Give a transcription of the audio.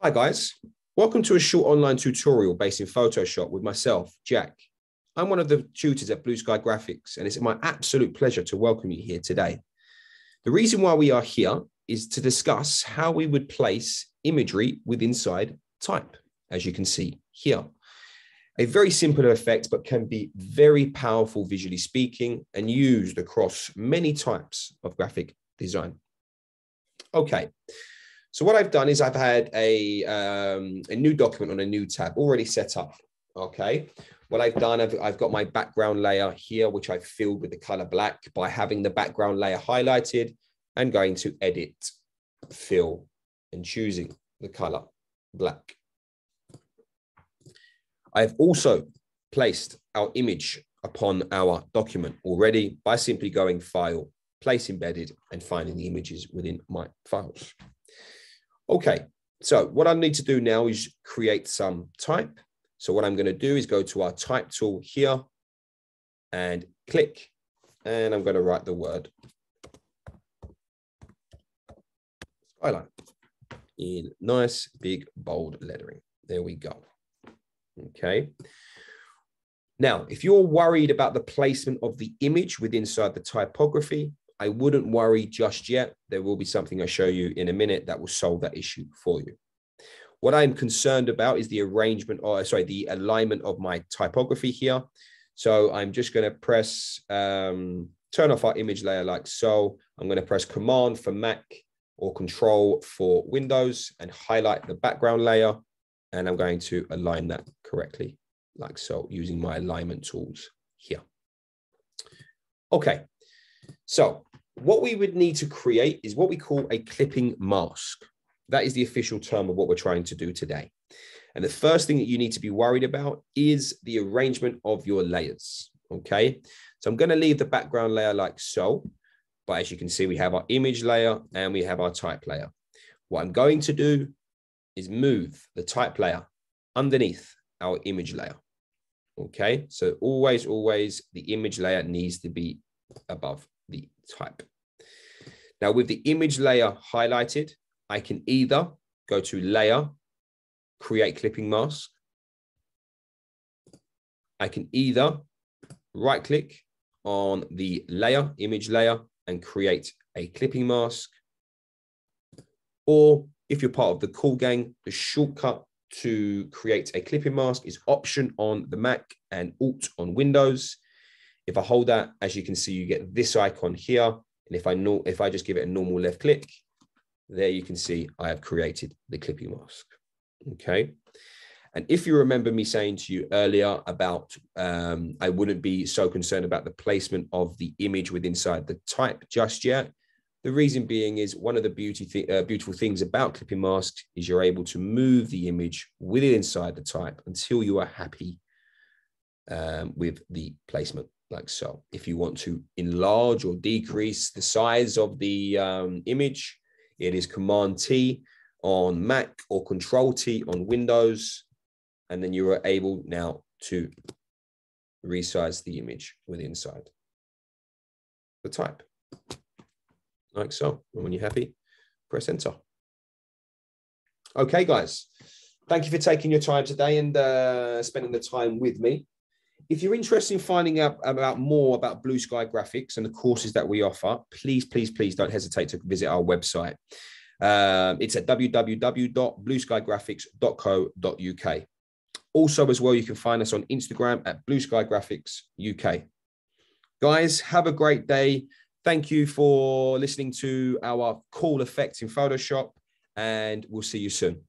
Hi guys, welcome to a short online tutorial based in Photoshop with myself, Jack. I'm one of the tutors at Blue Sky Graphics, and it's my absolute pleasure to welcome you here today. The reason why we are here is to discuss how we would place imagery with inside type, as you can see here. A very simple effect, but can be very powerful visually speaking and used across many types of graphic design. Okay. So what I've done is I've had a new document on a new tab already set up. Okay. What I've done, I've got my background layer here, which I've filled with the color black by having the background layer highlighted and going to edit, fill, and choosing the color black. I've also placed our image upon our document already by simply going File, Place Embedded, and finding the images within my files. Okay, so what I need to do now is create some type. So what I'm going to do is go to our type tool here and click, and I'm going to write the word Skyline in nice big bold lettering. There we go. Okay. Now, if you're worried about the placement of the image within inside the typography, I wouldn't worry just yet. There will be something I show you in a minute that will solve that issue for you. What I'm concerned about is the arrangement, or sorry, the alignment of my typography here. So I'm just going to press, turn off our image layer like so. I'm going to press Command for Mac or Control for Windows and highlight the background layer. And I'm going to align that correctly like so using my alignment tools here. Okay. So what we would need to create is what we call a clipping mask. That is the official term of what we're trying to do today. And the first thing that you need to be worried about is the arrangement of your layers. Okay. So I'm going to leave the background layer like so. But as you can see, we have our image layer and we have our type layer. What I'm going to do is move the type layer underneath our image layer. Okay. So always the image layer needs to be above the type. Now with the image layer highlighted, I can either go to Layer, Create Clipping Mask. I can either right click on the layer, image layer, and create a clipping mask. Or if you're part of the cool gang, the shortcut to create a clipping mask is Option on the Mac and Alt on Windows. If I hold that, as you can see, you get this icon here. And if I just give it a normal left click, there you can see I have created the clipping mask. Okay. And if you remember me saying to you earlier about I wouldn't be so concerned about the placement of the image within inside the type just yet. The reason being is one of the beautiful things about clipping masks is you're able to move the image within inside the type until you are happy with the placement. Like so. If you want to enlarge or decrease the size of the image, it is Command T on Mac or Control T on Windows. And then you are able now to resize the image within inside the type. Like so. And when you're happy, press Enter. Okay, guys. Thank you for taking your time today and spending the time with me. If you're interested in finding out more about Blue Sky Graphics and the courses that we offer, please don't hesitate to visit our website. It's at www.blueskygraphics.co.uk. Also, as well, you can find us on Instagram at Blue Sky Graphics UK. Guys, have a great day. Thank you for listening to our cool effects in Photoshop, and we'll see you soon.